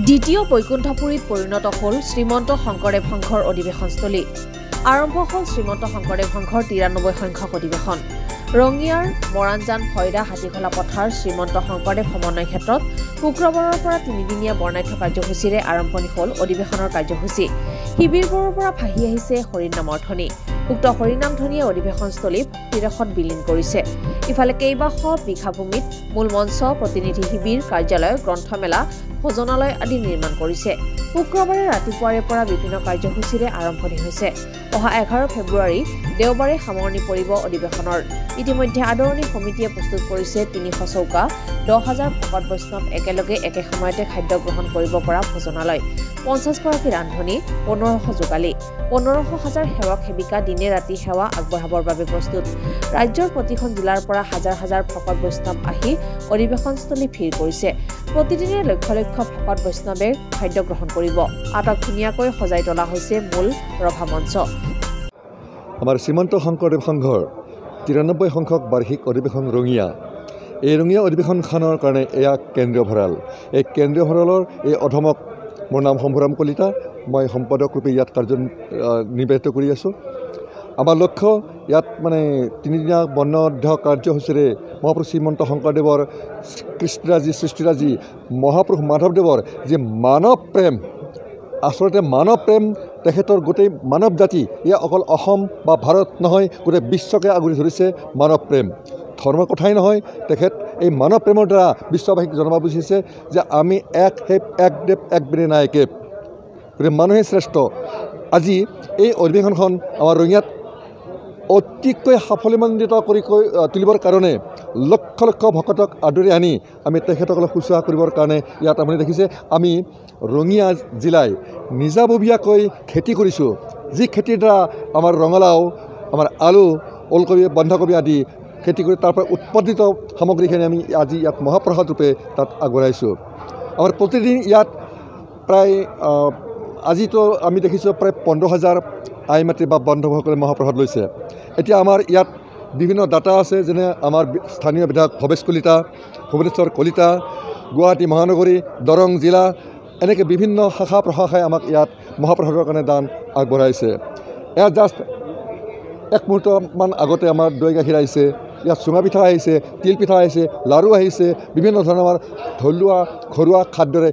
দ্বিতীয় বৈকুণ্ঠপুৰীত পৰিণত হ'ল শ্ৰীমন্ত শংকৰদেৱ সংঘৰ অধিৱেশনস্থলী। আৰম্ভ হ'ল শ্ৰীমন্ত শংকৰদেৱ সংঘৰ ৯৩ সংখ্যক অধিৱেশন। ৰঙিয়াৰ মৰাণজান ফয়দা হাতীখোলা পথাৰ শ্ৰীমন্ত শংকৰদেৱ সমন্বয় ক্ষেত্ৰত শুক্ৰবাৰৰ পৰা ৩দিনীয়া বৰ্ণাঢ্য কাৰ্যসূচীৰে আৰম্ভণি হ'ল অধিৱেশনৰ কাৰ্যসূচী। শিবিৰবোৰৰ পৰা ভাহি আহিছে হৰিনামৰ ধ্বনি। উক্ত হৰিনাম ধ্বনিয়ে অধিৱেশনস্থলীত পৰিৱেশত বিলীন কৰিছে। ইফালে কেইবাশ বিঘা ভূমিত মূল মঞ্চ, প্ৰতিনিধি শিবিৰ, কাৰ্যালয়, গ্ৰন্থমেলা, ভোজনালয় আদি নিৰ্মাণ কৰিছে। শুক্ৰবাৰে ৰাতিপুৱাৰে পৰা বিভিন্ন কাৰ্যসূচীৰে আৰম্ভণি হৈছে। অহা ১১ ফেব্ৰুৱাৰী দেওবাৰে সামৰণি পৰিব অধিৱেশনৰ। ইতিমধ্যে আদৰণি সমিতিয়ে প্ৰস্তুত কৰিছে ৩০০ চৌকা, ১০,০০০ ভকত বৈষ্ণৱ একেলগে একে সময়তে খাদ্য গ্ৰহণ কৰিব পৰা ভোজনালয়, ৫০গৰাকী ৰান্ধনী, ১৫০০ যোগালী, ১৫০০ সেৱক সেৱিকা দিনে ৰাতি সেৱা আগবঢ়াবৰ বাবে প্ৰস্তুত। ৰাজ্যৰ প্ৰতিখন জিলাৰ পৰা হাজাৰ হাজাৰ ভকত বৈষ্ণৱ আহি অধিৱেশনস্থলী ভিৰ কৰিছে। প্ৰতিদিনে লক্ষ লক্ষ ভকত বৈষ্ণৱে খাদ্য গ্ৰহণ কৰিব। আটক ধুনীয়াকৈ সজাই তোলা হৈছে মূল ৰভা মঞ্চ। আমাৰ শ্ৰীমন্ত শংকৰদেৱ সংঘৰ ৯৩ সংখ্যক বাৰ্ষিক অধিৱেশন ৰঙিয়া। এই ৰঙিয়া অধিৱেশনখনৰ কাৰণে এয়া কেন্দ্ৰীয় ভঁৰাল। এই কেন্দ্ৰীয় ভঁৰালৰ এই অধমক মোৰ নাম শম্ভুৰাম কলিতা। মই সম্পাদক ৰূপে ইয়াত নিৰ্বাহিত কৰি আছোঁ। আমাৰ লক্ষ্য ইয়াত তিনিদিনীয়া বৰ্ণাঢ্য কাৰ্যসূচীৰে মহাপুৰুষ শ্ৰীমন্ত শংকৰদেৱৰ কৃষ্ণৰাজী সৃষ্টিৰাজী মহাপুৰুষ মাধৱদেৱৰ যি মানৱ প্ৰেম, আচলতে মানৱ প্ৰেম তেখেতৰ গোটেই মানৱ জাতি, এয়া অকল অসম বা ভাৰত নহয়, গোটেই বিশ্বকে আগুৰি ধৰিছে মানৱ প্ৰেম। ধৰ্মৰ কথাই নহয়, তেখেত এই মানৱ প্ৰেমৰ দ্বাৰা বিশ্ববাসীক জনাব বুজিছে যে আমি এক হেপ, এক দেৱ, এক বিনে নায়কে, গতিকে মানুহে শ্ৰেষ্ঠ। আজি এই অধিৱেশনখন আমাৰ ৰঙিয়াত অতিকৈ সাফল্যমণ্ডিত কৰি তুলিবৰ কাৰণে লক্ষ লক্ষ ভকতক আদৰি আনি আমি তেখেতসকলক শুশ্ৰূষা কৰিবৰ কাৰণে ইয়াত আপুনি দেখিছে আমি ৰঙিয়া জিলাই নিজাববীয়াকৈ খেতি কৰিছোঁ। যি খেতিৰ দ্বাৰা আমাৰ ৰঙালাও, আমাৰ আলু, ওলকবি, বন্ধাকবি আদি খেতি কৰি তাৰ পৰা উৎপাদিত সামগ্ৰীখিনি আমি আজি ইয়াত মহাপ্ৰসাদ ৰূপে তাত আগবঢ়াইছোঁ। আমাৰ প্ৰতিদিন ইয়াত প্ৰায় আজিতো আমি দেখিছোঁ প্ৰায় ১৫,০০০ আই মাতৃ বা বান্ধৱসকলে মহাপ্ৰসাদ লৈছে। এতিয়া আমাৰ ইয়াত বিভিন্ন ডাটা আছে, যেনে আমাৰ স্থানীয় বিধায়ক ভৱেশ কলিতা, ভুৱনেশ্বৰ কলিতা, গুৱাহাটী মহানগৰী, দৰং জিলা, এনেকৈ বিভিন্ন শাখা প্ৰশাখাই আমাক ইয়াত মহাপ্ৰসাদৰ কাৰণে দান আগবঢ়াইছে। ইয়াত জাষ্ট এক মুহূৰ্তমান আগতে আমাৰ দৈ গাখীৰ আহিছে, ইয়াত চুঙা পিঠা আহিছে, তিল পিঠা আহিছে, লাড়ু আহিছে, বিভিন্ন ধৰণৰ আমাৰ থলুৱা ঘৰুৱা খাদ্যৰে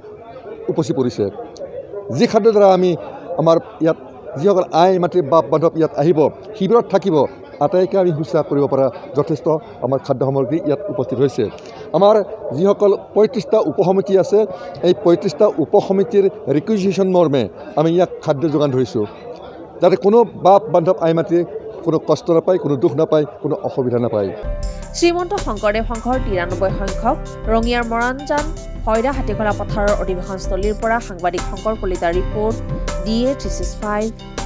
উপচি পৰিছে। যি খাদ্যৰ দ্বাৰা আমি আমাৰ ইয়াত যিসকল আই মাতৃ বাপ বান্ধৱ ইয়াত আহিব, শিবিৰত থাকিব, আটাইকে আমি শুশ্ৰূষা কৰিব পৰা যথেষ্ট আমাৰ খাদ্য সামগ্ৰী ইয়াত উপস্থিত হৈছে। আমাৰ যিসকল ৩৫টা উপসমিতি আছে, এই ৩৫টা উপসমিতিৰ ৰিকুইজিশ্যন মৰ্মে আমি ইয়াক খাদ্য যোগান ধৰিছোঁ, যাতে কোনো বাপ বান্ধৱ আই মাতৃ কোনো কষ্ট নাপায়, কোনো দুখ নাপায়, কোনো অসুবিধা নাপায়। শ্ৰীমন্ত শংকৰদেৱ সংঘৰ ৯৩ সংখ্যক ৰঙিয়াৰ মৰাণজান ফয়দা হাতীখোলা পথাৰৰ অধিৱেশনস্থলীৰ পৰা সাংবাদিক শংকৰ কলিতাৰ ৰিপৰ্ট, DA 365।